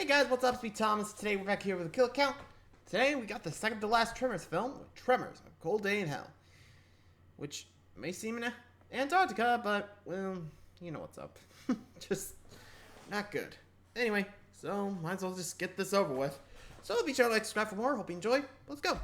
Hey guys, what's up? It's me, Thomas. Today we're back here with a kill count. Today we got the second to last Tremors film, Tremors, A Cold Day in Hell. Which may seem in Antarctica, but, well, you know what's up. Just not good. Anyway, so might as well just get this over with. So be sure to like, subscribe for more. Hope you enjoy. Let's go.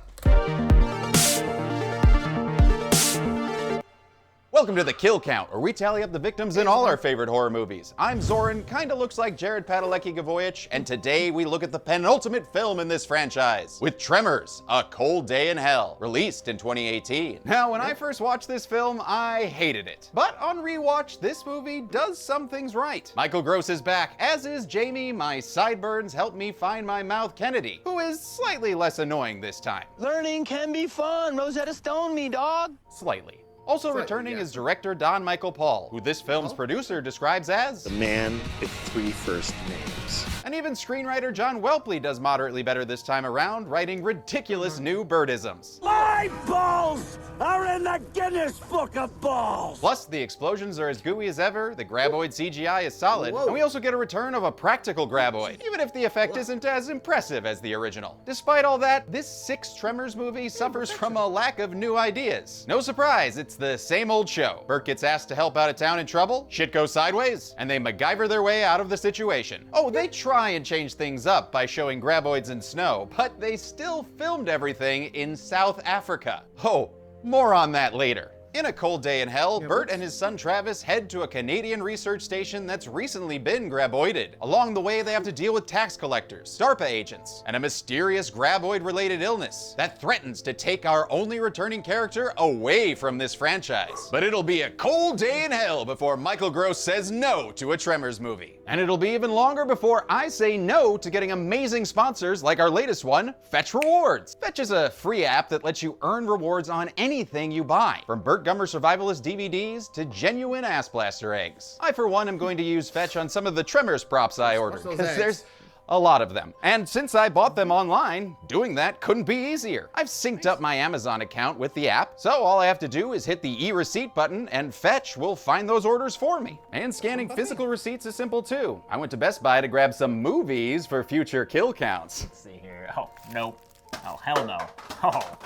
Welcome to the Kill Count, where we tally up the victims in all our favorite horror movies. I'm Zoran, kinda looks like Jared Padalecki-Gavoyich, and today we look at the penultimate film in this franchise, with Tremors, A Cold Day in Hell, released in 2018. Now, when I first watched this film, I hated it. But on rewatch, this movie does some things right. Michael Gross is back, as is Jamie, my sideburns help me find my mouth Kennedy, who is slightly less annoying this time. Learning can be fun. Rosetta Stone me, dog. Slightly. Also returning is director Don Michael Paul, who this film's producer describes as the man with three first names. And even screenwriter John Welpley does moderately better this time around, writing ridiculous new Burtisms. My balls are in the Guinness Book of Balls. Plus, the explosions are as gooey as ever, the Graboid CGI is solid, and we also get a return of a practical Graboid, even if the effect isn't as impressive as the original. Despite all that, this sixth Tremors movie suffers from a lack of new ideas. No surprise, it's the same old show. Burt gets asked to help out a town in trouble, shit goes sideways, and they MacGyver their way out of the situation. Oh, they try and change things up by showing Graboids in snow, but they still filmed everything in South Africa. Oh, more on that later. In A Cold Day in Hell, Burt and his son Travis head to a Canadian research station that's recently been Graboided. Along the way, they have to deal with tax collectors, DARPA agents, and a mysterious Graboid-related illness that threatens to take our only returning character away from this franchise. But it'll be a cold day in hell before Michael Gross says no to a Tremors movie. And it'll be even longer before I say no to getting amazing sponsors like our latest one, Fetch Rewards. Fetch is a free app that lets you earn rewards on anything you buy, from Burt Gummer Survivalist DVDs to genuine ass blaster eggs. I, for one, am going to use Fetch on some of the Tremors props I ordered, because there's a lot of them. And since I bought them online, doing that couldn't be easier. I've synced up my Amazon account with the app, so all I have to do is hit the e-receipt button and Fetch will find those orders for me. And scanning physical receipts is simple too. I went to Best Buy to grab some movies for future kill counts. Let's see here. Oh, nope. Oh, hell no. Oh,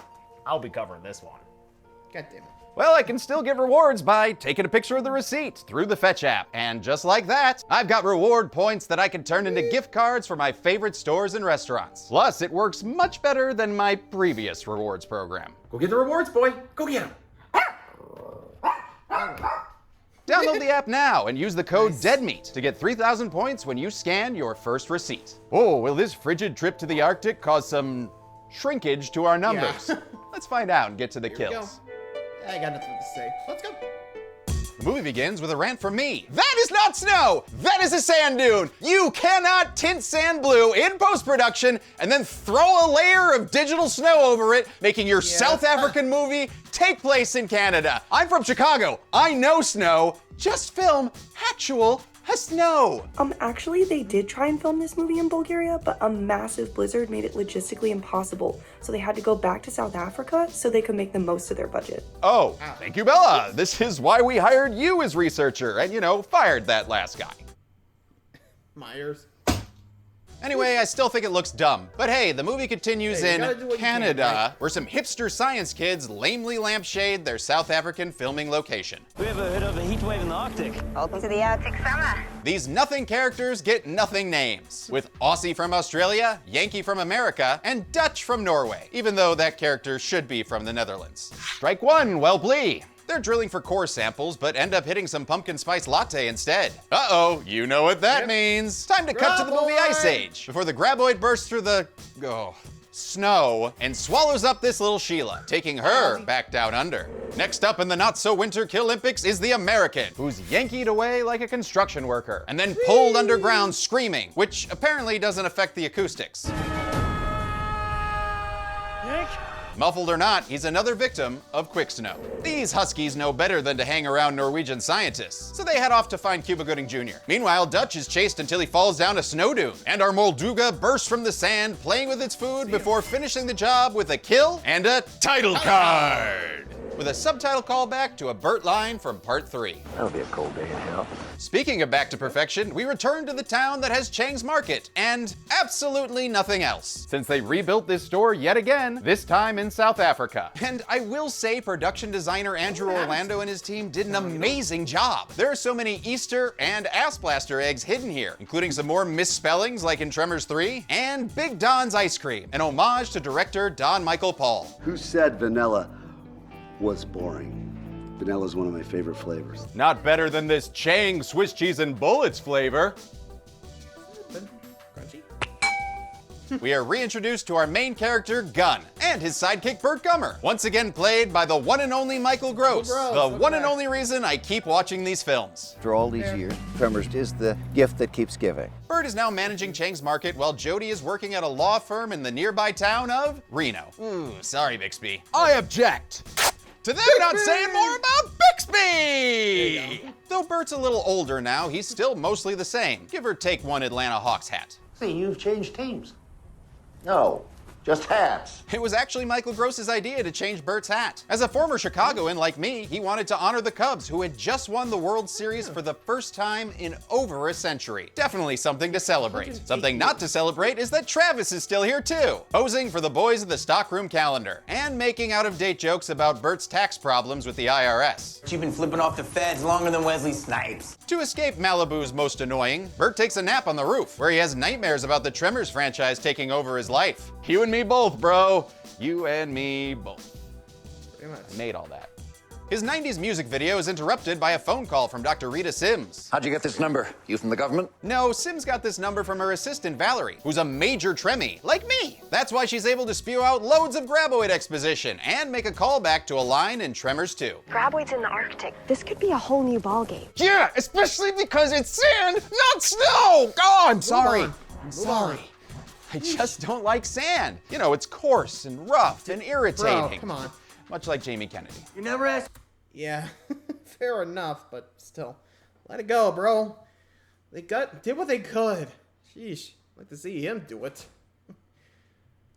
I'll be covering this one. God damn it. Well, I can still get rewards by taking a picture of the receipt through the Fetch app. And just like that, I've got reward points that I can turn into gift cards for my favorite stores and restaurants. Plus, it works much better than my previous rewards program. Go get the rewards, boy. Go get them. Download the app now and use the code DEADMEAT to get 3,000 points when you scan your first receipt. Oh, will this frigid trip to the Arctic cause some shrinkage to our numbers? Yeah. Let's find out and get to the Here we kills. go. I got nothing to say. Let's go. The movie begins with a rant from me. That is not snow! That is a sand dune! You cannot tint sand blue in post-production and then throw a layer of digital snow over it, making your South African movie take place in Canada. I'm from Chicago. I know snow. Just film actual snow. Actually, they did try and film this movie in Bulgaria, but a massive blizzard made it logistically impossible. So they had to go back to South Africa so they could make the most of their budget. Oh, thank you, Bella. This is why we hired you as researcher and, fired that last guy. Myers. Anyway, I still think it looks dumb. But hey, the movie continues in Canada, where some hipster science kids lamely lampshade their South African filming location. We ever heard of a heat wave in the Arctic? Welcome to the Arctic summer. These nothing characters get nothing names, with Aussie from Australia, Yankee from America, and Dutch from Norway, even though that character should be from the Netherlands. Strike one, Welpley. They're drilling for core samples, but end up hitting some pumpkin spice latte instead. Uh-oh, you know what that means. Time to cut to the movie Ice Age, before the Graboid bursts through the, snow and swallows up this little Sheila, taking her back down under. Next up in the not-so-winter Kill Olympics is the American, who's yankied away like a construction worker, and then pulled underground screaming, which apparently doesn't affect the acoustics. Muffled or not, he's another victim of quick snow. These huskies know better than to hang around Norwegian scientists, so they head off to find Cuba Gooding Jr. Meanwhile, Dutch is chased until he falls down a snow dune, and our Molduga bursts from the sand, playing with its food before finishing the job with a kill and a title card. with a subtitle callback to a Burt line from Part 3. That'll be a cold day in hell. Speaking of back to perfection, we return to the town that has Chang's Market and absolutely nothing else, since they rebuilt this store yet again, this time in South Africa. And I will say production designer Andrew Orlando and his team did an amazing job. There are so many Easter and ass blaster eggs hidden here, including some more misspellings like in Tremors 3, and Big Don's ice cream, an homage to director Don Michael Paul. Who said vanilla was boring? Vanilla is one of my favorite flavors. Not better than this Chang Swiss cheese and bullets flavor. Crunchy. We are reintroduced to our main character, Gunn, and his sidekick, Burt Gummer, once again played by the one and only Michael Gross, the one and only reason I keep watching these films. After all these years, Tremors is the gift that keeps giving. Burt is now managing Chang's Market while Jody is working at a law firm in the nearby town of Reno. Ooh, sorry, Bixby. I object. To them not saying more about Bixby! Though Burt's a little older now, he's still mostly the same. Give or take one Atlanta Hawks hat. See, you've changed teams. No, just hats. It was actually Michael Gross's idea to change Burt's hat. As a former Chicagoan like me, he wanted to honor the Cubs, who had just won the World Series for the first time in over a century. Definitely something to celebrate. Something not to celebrate is that Travis is still here too, posing for the boys of the stockroom calendar, and making out-of-date jokes about Burt's tax problems with the IRS. You've been flipping off the feds longer than Wesley Snipes. To escape Malibu's most annoying, Burt takes a nap on the roof, where he has nightmares about the Tremors franchise taking over his life. You and me both, bro. You and me both. Pretty much. Made all that. His 90s music video is interrupted by a phone call from Dr. Rita Sims. How'd you get this number? You from the government? No, Sims got this number from her assistant Valerie, who's a major Tremie, like me. That's why she's able to spew out loads of Graboid exposition and make a callback to a line in Tremors 2. Graboid's in the Arctic. This could be a whole new ballgame. Yeah, especially because it's sand, not snow. Oh, I'm sorry. I'm sorry. I just don't like sand. You know, it's coarse and rough and irritating. Bro, come on. Much like Jamie Kennedy. You never asked. Yeah, fair enough, but still. Let it go, bro. They did what they could. Sheesh. I'd like to see him do it.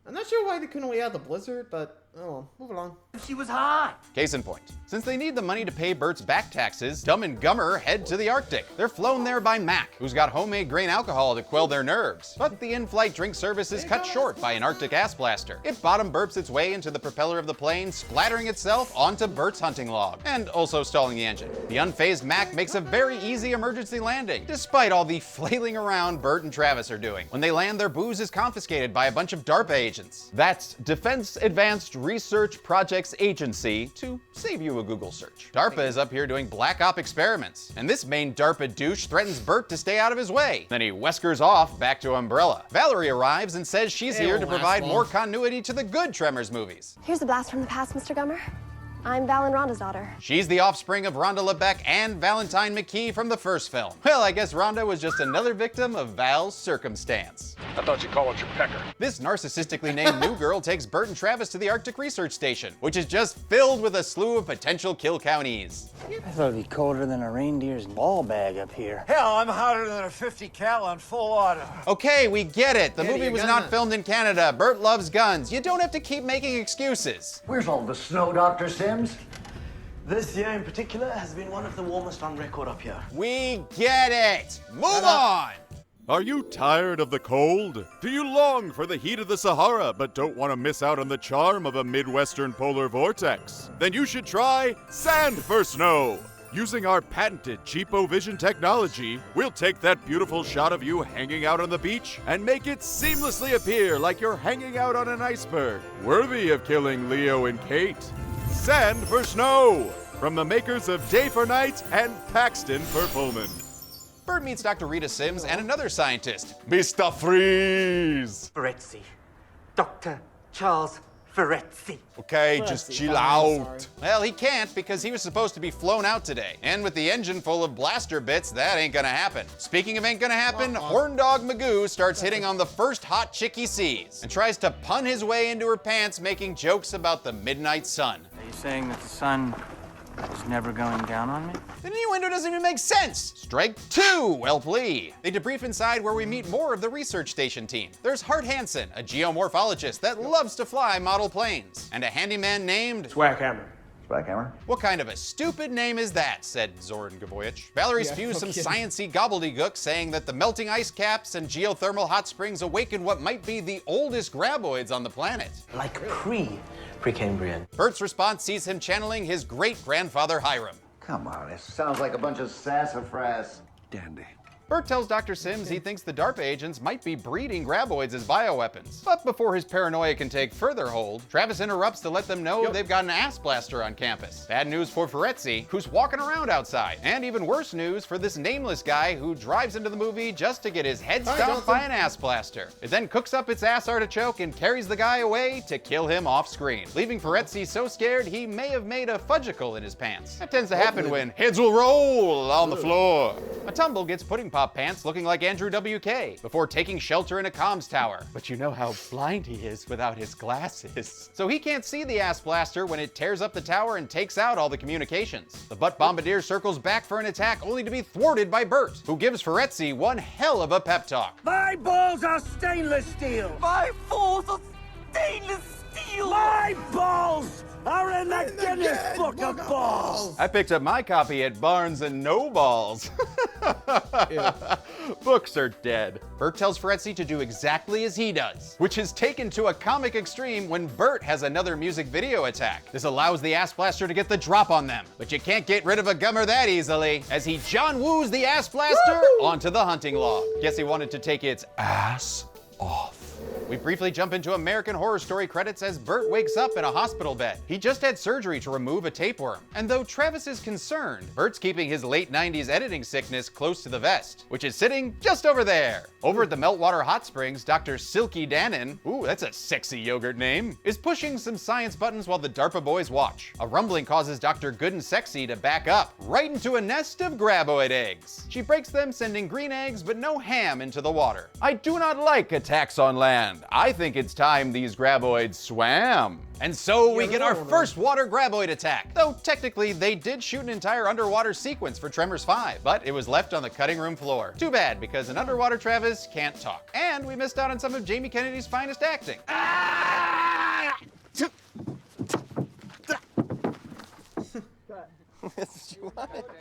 I'm not sure why they couldn't wait out the blizzard, but oh, move along. She was hot. Case in point. Since they need the money to pay Burt's back taxes, Dumb and Gummer head to the Arctic. They're flown there by Mac, who's got homemade grain alcohol to quell their nerves. But the in-flight drink service is cut short by an Arctic ass blaster. It bottom burps its way into the propeller of the plane, splattering itself onto Burt's hunting log, and also stalling the engine. The unfazed Mac makes a very easy emergency landing, despite all the flailing around Burt and Travis are doing. When they land, their booze is confiscated by a bunch of DARPA agents. That's Defense Advanced Research Projects Agency, to save you a Google search. DARPA is up here doing Black Op experiments, and this main DARPA douche threatens Burt to stay out of his way. Then he whiskers off back to Umbrella. Valerie arrives and says she's here to provide more continuity to the good Tremors movies. Here's a blast from the past, Mr. Gummer. I'm Val and Rhonda's daughter. She's the offspring of Rhonda LeBeck and Valentine McKee from the first film. Well, I guess Rhonda was just another victim of Val's circumstance. I thought you called it your pecker. This narcissistically named new girl takes Burt and Travis to the Arctic Research Station, which is just filled with a slew of potential kill counties. I thought it'd be colder than a reindeer's ball bag up here. Hell, I'm hotter than a 50 cal on full auto. Okay, we get it. The movie was not filmed in Canada. Burt loves guns. You don't have to keep making excuses. Where's all the snow, Dr. Sims? This year in particular has been one of the warmest on record up here. We get it. Move on. Are you tired of the cold? Do you long for the heat of the Sahara but don't want to miss out on the charm of a Midwestern polar vortex? Then you should try Sand for Snow. Using our patented Cheapo Vision technology, we'll take that beautiful shot of you hanging out on the beach and make it seamlessly appear like you're hanging out on an iceberg, worthy of killing Leo and Kate. Sand for Snow, from the makers of Day for Night and Paxton for Pullman. Burt meets Dr. Rita Sims and another scientist, Mr. Freeze. Ferretti. Dr. Charles Ferretti. Okay, just chill out. Well, he can't because he was supposed to be flown out today. And with the engine full of blaster bits, that ain't gonna happen. Speaking of ain't gonna happen, Horn Dog Magoo starts hitting on the first hot chick he sees and tries to pun his way into her pants, making jokes about the midnight sun. Are you saying that the sun is never going down on me? The innuendo doesn't even make sense. Strike two, well plea. They debrief inside where we meet more of the research station team. There's Hart Hansen, a geomorphologist that loves to fly model planes, and a handyman named Swackhammer. Spikehammer? What kind of a stupid name is that? Said Zoran Graboid. Valerie spews some sciencey gobbledygook saying that the melting ice caps and geothermal hot springs awaken what might be the oldest graboids on the planet. Like Precambrian. Burt's response sees him channeling his great-grandfather Hiram. Come on, it sounds like a bunch of sassafras. Dandy. Burt tells Dr. Sims he thinks the DARPA agents might be breeding graboids as bioweapons. But before his paranoia can take further hold, Travis interrupts to let them know they've got an ass blaster on campus. Bad news for Ferretzi, who's walking around outside. And even worse news for this nameless guy who drives into the movie just to get his head stomped by an ass blaster. It then cooks up its ass artichoke and carries the guy away to kill him off screen, leaving Ferretzi so scared he may have made a fudgicle in his pants. That tends to happen when heads will roll on the floor. A tumble gets Pudding Pop Pants looking like Andrew WK before taking shelter in a comms tower. But you know how blind he is without his glasses. So he can't see the ass blaster when it tears up the tower and takes out all the communications. The butt bombardier circles back for an attack only to be thwarted by Burt, who gives Ferretzi one hell of a pep talk. My balls are stainless steel. My balls are stainless steel. My balls are in the Guinness Book of Balls. I picked up my copy at Barnes and Nobles. Books are dead. Burt tells Ferretzi to do exactly as he does, which is taken to a comic extreme when Burt has another music video attack. This allows the ass blaster to get the drop on them, but you can't get rid of a gummer that easily, as he John Woos the ass blaster onto the hunting log. Guess he wanted to take its ass off. We briefly jump into American Horror Story credits as Burt wakes up in a hospital bed. He just had surgery to remove a tapeworm. And though Travis is concerned, Burt's keeping his late 90s editing sickness close to the vest, which is sitting just over there. Over at the Meltwater Hot Springs, Dr. Silky Dannon, ooh, that's a sexy yogurt name, is pushing some science buttons while the DARPA boys watch. A rumbling causes Dr. Good and Sexy to back up, right into a nest of graboid eggs. She breaks them, sending green eggs but no ham into the water. I do not like attacks on land. I think it's time these graboids swam. And so we get our first water graboid attack. Though technically they did shoot an entire underwater sequence for Tremors 5, but it was left on the cutting room floor. Too bad, because an underwater Travis can't talk. And we missed out on some of Jamie Kennedy's finest acting.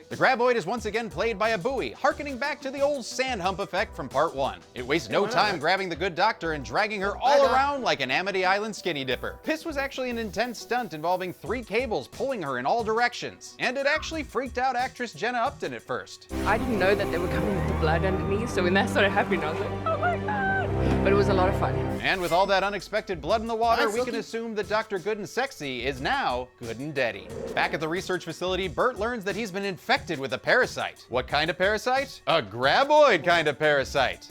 The graboid is once again played by a buoy, harkening back to the old sand hump effect from part 1. It wastes no time grabbing the good doctor and dragging her all around like an Amity Island skinny dipper. This was actually an intense stunt involving 3 cables pulling her in all directions, and it actually freaked out actress Jenna Upton at first. I didn't know that they were coming with the blood underneath, so when that started happening, I was like, oh my god! But it was a lot of fun. And with all that unexpected blood in the water, we can assume that Dr. Good and Sexy is now good and deady. Back at the research facility, Burt learns that he's been infected with a parasite. What kind of parasite? A graboid kind of parasite.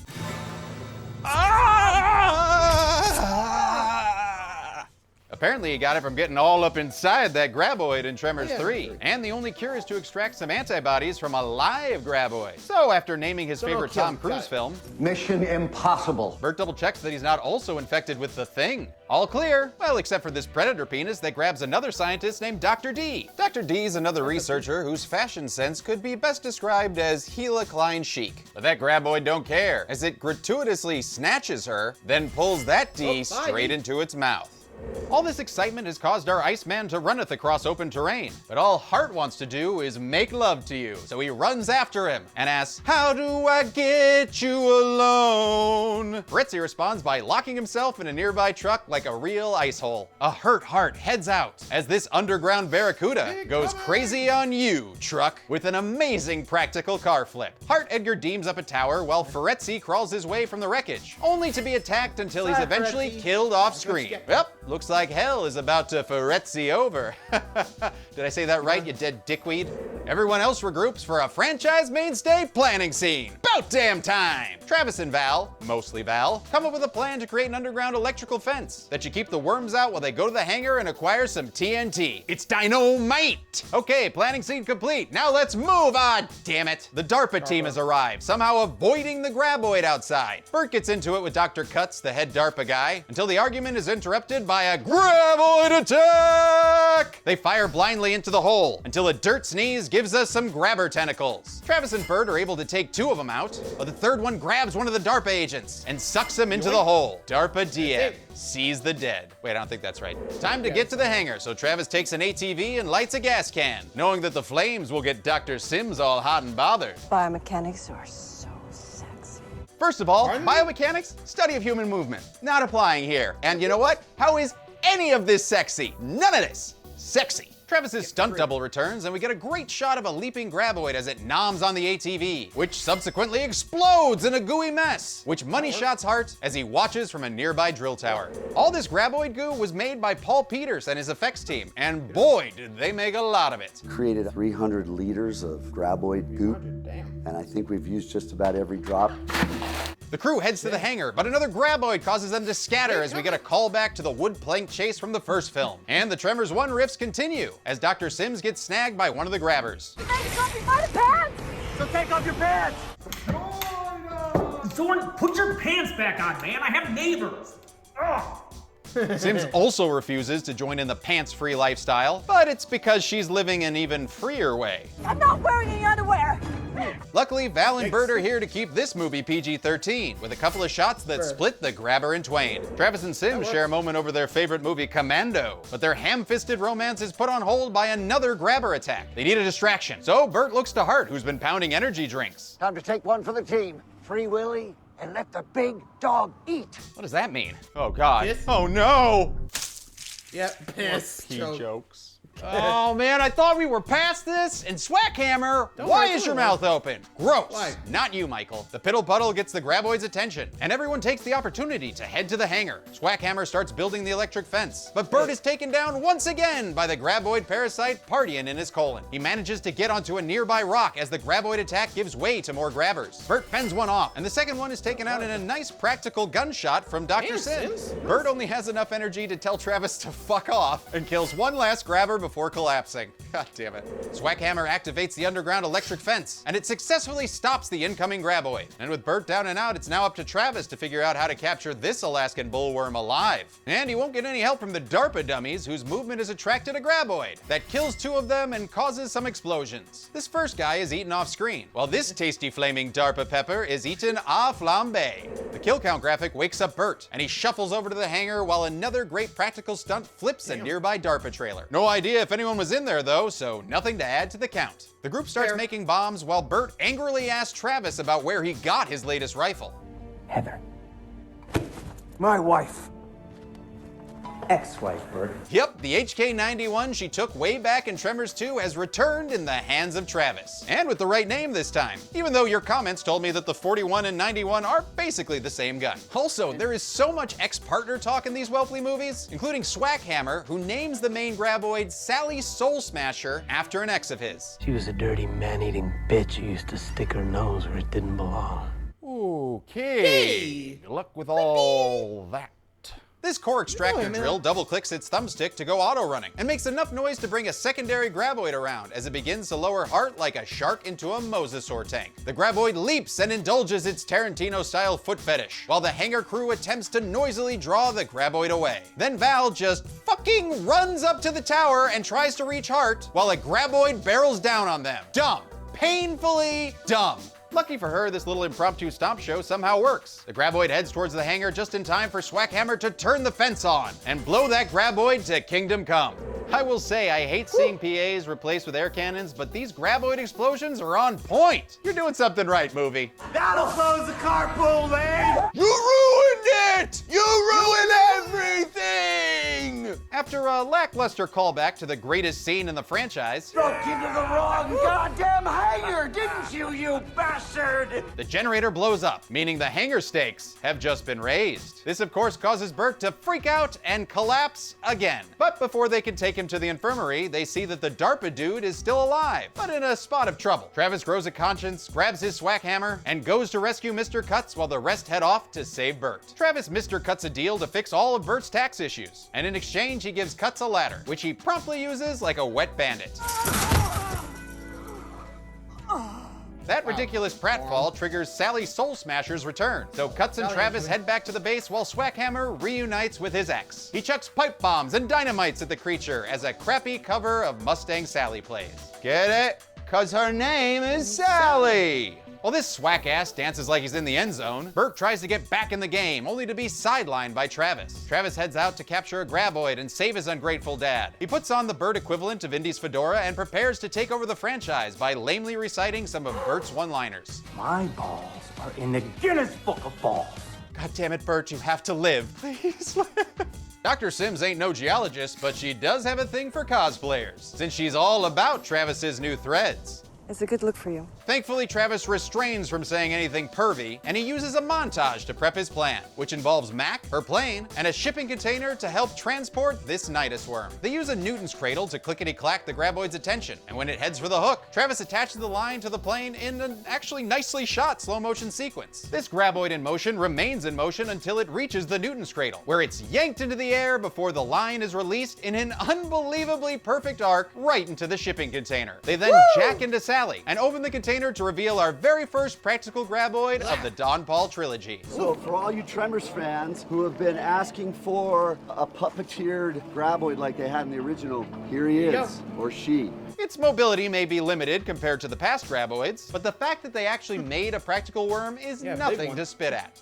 Apparently he got it from getting all up inside that graboid in Tremors 3. And the only cure is to extract some antibodies from a live graboid. So after naming his favorite Tom Cruise film, Mission Impossible, Burt double checks that he's not also infected with the Thing. All clear, well, except for this predator penis that grabs another scientist named Dr. D. Dr. D is another researcher whose fashion sense could be best described as Gila Klein chic. But that graboid don't care, as it gratuitously snatches her, then pulls that D straight into its mouth. All this excitement has caused our Iceman to runneth across open terrain, but all Hart wants to do is make love to you. So he runs after him and asks, "How do I get you alone?" Fritzy responds by locking himself in a nearby truck like a real ice hole. A hurt Hart heads out as this underground barracuda goes crazy on you, truck, with an amazing practical car flip. Hart Edgar Deems up a tower while Ferretzi crawls his way from the wreckage, only to be attacked until he's eventually killed off screen. Yep. Looks like hell is about to Ferretzi over. Did I say that right, you dead dickweed? Everyone else regroups for a franchise mainstay planning scene. About damn time! Travis and Val, mostly Val, come up with a plan to create an underground electrical fence that should keep the worms out while they go to the hangar and acquire some TNT. It's dynamite! Okay, planning scene complete. Now let's move on! Damn it. The DARPA team has arrived, somehow avoiding the graboid outside. Burt gets into it with Dr. Cutts, the head DARPA guy, until the argument is interrupted by a graboid attack! They fire blindly into the hole until a dirt sneeze gives us some grabber tentacles. Travis and Burt are able to take 2 of them out, but the third one grabs one of the DARPA agents and sucks him into the hole. DARPA DM sees the dead. Wait, I don't think that's right. Time to get to the hangar, so Travis takes an ATV and lights a gas can, knowing that the flames will get Dr. Sims all hot and bothered. Biomechanics are so sexy. First of all, biomechanics, study of human movement. Not applying here. And you know what? How is any of this sexy? None of this sexy. Travis's stunt double returns, and we get a great shot of a leaping Graboid as it noms on the ATV, which subsequently explodes in a gooey mess, which money shots Hart as he watches from a nearby drill tower. All this Graboid goo was made by Paul Peters and his effects team, and boy, did they make a lot of it. Created 300 liters of Graboid goop, and I think we've used just about every drop. The crew heads to the hangar, but another Graboid causes them to scatter as we get a callback to the wood plank chase from the first film. And the Tremors 1 riffs continue as Dr. Sims gets snagged by one of the grabbers. Take off your pants! So take off your pants! Someone put your pants back on, man. I have neighbors. Ugh. Sims also refuses to join in the pants-free lifestyle, but it's because she's living an even freer way. I'm not wearing any underwear! Luckily, Val and Burt are here to keep this movie PG-13, with a couple of shots that split the grabber in twain. Travis and Sims share a moment over their favorite movie, Commando, but their ham-fisted romance is put on hold by another grabber attack. They need a distraction, so Burt looks to Hart, who's been pounding energy drinks. Time to take one for the team. Free Willy, and let the big dog eat. What does that mean? Oh, God. Piss? Oh, no! Yeah, piss. Pee jokes. Oh, man, I thought we were past this. And Swackhammer, why is your mouth open? Gross. Why? Not you, Michael. The Piddle Puddle gets the Graboid's attention, and everyone takes the opportunity to head to the hangar. Swackhammer starts building the electric fence, but Burt is taken down once again by the Graboid parasite partying in his colon. He manages to get onto a nearby rock as the Graboid attack gives way to more grabbers. Burt fends one off, and the second one is taken out in a nice practical gunshot from Dr. Sims. Burt only has enough energy to tell Travis to fuck off and kills one last grabber before collapsing. God damn it. Swackhammer activates the underground electric fence, and it successfully stops the incoming Graboid. And with Burt down and out, it's now up to Travis to figure out how to capture this Alaskan bullworm alive. And he won't get any help from the DARPA dummies, whose movement has attracted a Graboid that kills 2 of them and causes some explosions. This first guy is eaten off screen, while this tasty flaming DARPA pepper is eaten à flambe. The kill count graphic wakes up Burt, and he shuffles over to the hangar while another great practical stunt flips a nearby DARPA trailer. No idea if anyone was in there though, so nothing to add to the count. The group starts making bombs while Burt angrily asks Travis about where he got his latest rifle. Heather. My wife. Ex-wife, Burt. Yep, the HK-91 she took way back in Tremors 2 has returned in the hands of Travis. And with the right name this time, even though your comments told me that the 41 and 91 are basically the same gun. Also, there is so much ex-partner talk in these Whelpley movies, including Swackhammer, who names the main Graboid Sally Soul Smasher after an ex of his. She was a dirty man-eating bitch who used to stick her nose where it didn't belong. Okay. Good luck with all that. This core extractor drill double-clicks its thumbstick to go auto-running and makes enough noise to bring a secondary Graboid around as it begins to lower Hart like a shark into a mosasaur tank. The Graboid leaps and indulges its Tarantino-style foot fetish, while the hangar crew attempts to noisily draw the Graboid away. Then Val just fucking runs up to the tower and tries to reach Hart while a Graboid barrels down on them. Dumb. Painfully dumb. Lucky for her, this little impromptu stomp show somehow works. The Graboid heads towards the hangar just in time for Swackhammer to turn the fence on and blow that Graboid to kingdom come. I will say, I hate seeing PAs replaced with air cannons, but these Graboid explosions are on point. You're doing something right, movie. That'll close the carpool lane! You ruined it! You ruined everything! After a lackluster callback to the greatest scene in the franchise, Broke into the wrong goddamn hangar, didn't you, you bastard? The generator blows up, meaning the hangar stakes have just been raised. This, of course, causes Burt to freak out and collapse again. But before they can take him to the infirmary, they see that the DARPA dude is still alive, but in a spot of trouble. Travis grows a conscience, grabs his Swackhammer, and goes to rescue Mr. Cuts while the rest head off to save Burt. Travis Mr. Cuts a deal to fix all of Burt's tax issues, and in exchange, he gives Cuts a ladder, which he promptly uses like a wet bandit. That ridiculous pratfall triggers Sally Soul Smasher's return, so Cuts and Travis head back to the base while Swackhammer reunites with his ex. He chucks pipe bombs and dynamites at the creature as a crappy cover of Mustang Sally plays. Get it? 'cause her name is Sally. While this swack ass dances like he's in the end zone, Burt tries to get back in the game, only to be sidelined by Travis. Travis heads out to capture a Graboid and save his ungrateful dad. He puts on the Burt equivalent of Indy's fedora and prepares to take over the franchise by lamely reciting some of Burt's one-liners. My balls are in the Guinness Book of Balls. God damn it, Burt, you have to live. Please live. Dr. Sims ain't no geologist, but she does have a thing for cosplayers, since she's all about Travis's new threads. It's a good look for you. Thankfully, Travis restrains from saying anything pervy, and he uses a montage to prep his plan, which involves Mac, her plane, and a shipping container to help transport this Nidus worm. They use a Newton's cradle to clickety-clack the Graboid's attention, and when it heads for the hook, Travis attaches the line to the plane in an actually nicely shot slow-motion sequence. This Graboid in motion remains in motion until it reaches the Newton's cradle, where it's yanked into the air before the line is released in an unbelievably perfect arc right into the shipping container. They then jack into Sally and open the container to reveal our very first practical Graboid of the Don Paul trilogy. So for all you Tremors fans who have been asking for a puppeteered Graboid like they had in the original, here he is, or she. Its mobility may be limited compared to the past Graboids, but the fact that they actually made a practical worm is nothing to spit at.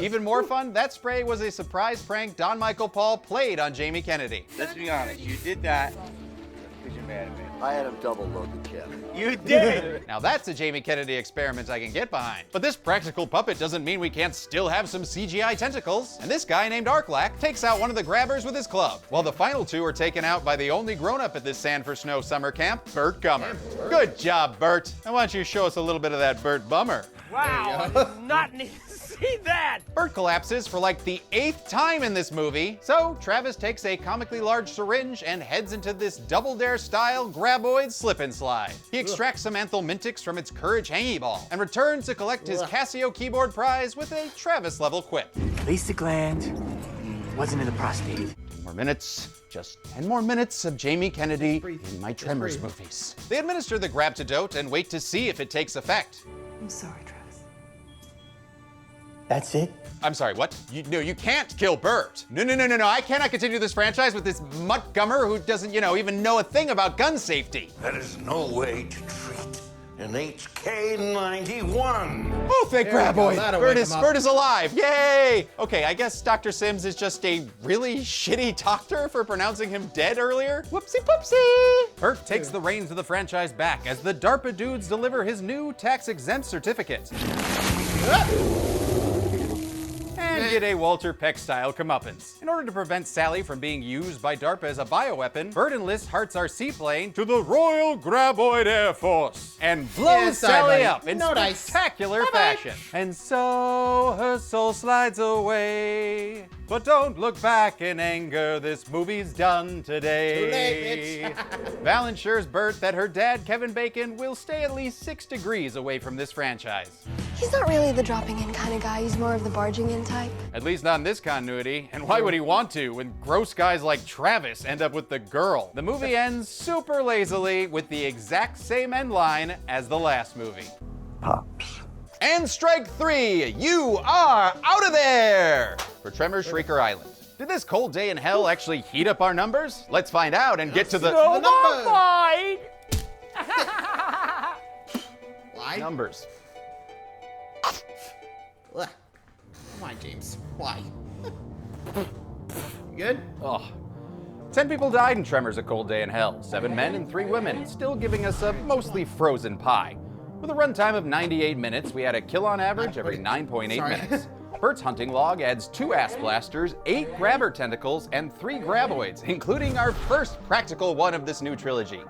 Even more fun, that spray was a surprise prank Don Michael Paul played on Jamie Kennedy. Let's be honest, you did that because you're mad at me. I had him double loaded, Kevin. You did! Now that's a Jamie Kennedy experiment I can get behind. But this practical puppet doesn't mean we can't still have some CGI tentacles. And this guy named Artic takes out one of the grabbers with his club, while the final two are taken out by the only grown-up at this Sand for Snow summer camp, Burt Gummer. Good job, Burt. Now why don't you show us a little bit of that Burt Bummer? Wow, I did not need to see that! Burt collapses for like the 8th time in this movie, so Travis takes a comically large syringe and heads into this Double Dare style Graboid slip and slide. He extracts some anthelmintics from its Courage Hangy Ball and returns to collect his Casio keyboard prize with a Travis level quip. At least the gland wasn't in the prostate. 10 more minutes. Just 10 more minutes of Jamie Kennedy in my Tremors movies. They administer the Grabtidote and wait to see if it takes effect. I'm sorry, Travis. That's it? I'm sorry, what? No, you can't kill Burt. No, I cannot continue this franchise with this mutt gummer who doesn't, even know a thing about gun safety. That is no way to treat an HK-91. Oh, thank Graboid. Burt is alive, yay! Okay, I guess Dr. Sims is just a really shitty doctor for pronouncing him dead earlier. Whoopsie poopsie! Burt takes the reins of the franchise back as the DARPA dudes deliver his new tax-exempt certificate. And get a Walter Peck-style comeuppance. In order to prevent Sally from being used by DARPA as a bioweapon, Burt enlists Hart's our seaplane to the Royal Graboid Air Force and blows Sally up in spectacular fashion. And so her soul slides away. But don't look back in anger, this movie's done today. Too late, bitch. Val ensures Burt that her dad, Kevin Bacon, will stay at least 6 degrees away from this franchise. He's not really the dropping in kind of guy. He's more of the barging in type. At least not in this continuity. And why would he want to when gross guys like Travis end up with the girl? The movie ends super lazily with the exact same end line as the last movie. Pops. And strike 3, you are out of there! For Tremors Shrieker Island. Did this cold day in hell actually heat up our numbers? Let's find out and get to the Fight! Why? numbers. Ugh. Come on, James. Why? Good? Oh. 10 people died in Tremors A Cold Day in Hell. 7 men and 3 women, still giving us a mostly frozen pie. With a runtime of 98 minutes, we had a kill on average every 9.8 minutes. Burt's hunting log adds 2 ass blasters, 8 grabber tentacles, and 3 graboids, including our first practical one of this new trilogy.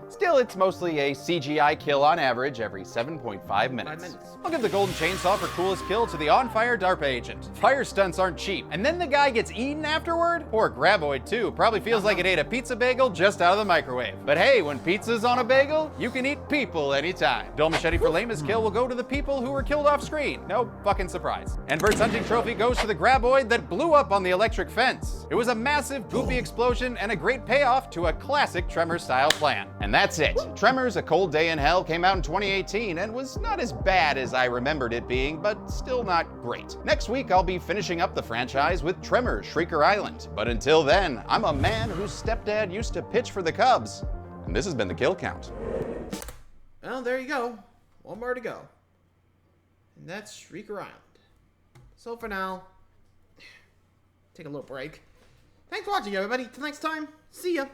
Still, it's mostly a CGI kill on average every 7.5 minutes. I'll give the golden chainsaw for coolest kill to the on-fire DARPA agent. Fire stunts aren't cheap, and then the guy gets eaten afterward? Poor Graboid too, probably feels like it ate a pizza bagel just out of the microwave. But hey, when pizza's on a bagel, you can eat people anytime. Dull machete for lamest kill will go to the people who were killed off screen. No fucking surprise. And Burt's hunting trophy goes to the Graboid that blew up on the electric fence. It was a massive, goopy explosion and a great payoff to a classic Tremors-style plan. And that's it. Tremors A Cold Day in Hell came out in 2018 and was not as bad as I remembered it being, but still not great. Next week, I'll be finishing up the franchise with Tremors Shrieker Island. But until then, I'm a man whose stepdad used to pitch for the Cubs. And this has been the Kill Count. Well, there you go. One more to go. And that's Shriek Around. So for now, take a little break. Thanks for watching, everybody. Till next time, see ya.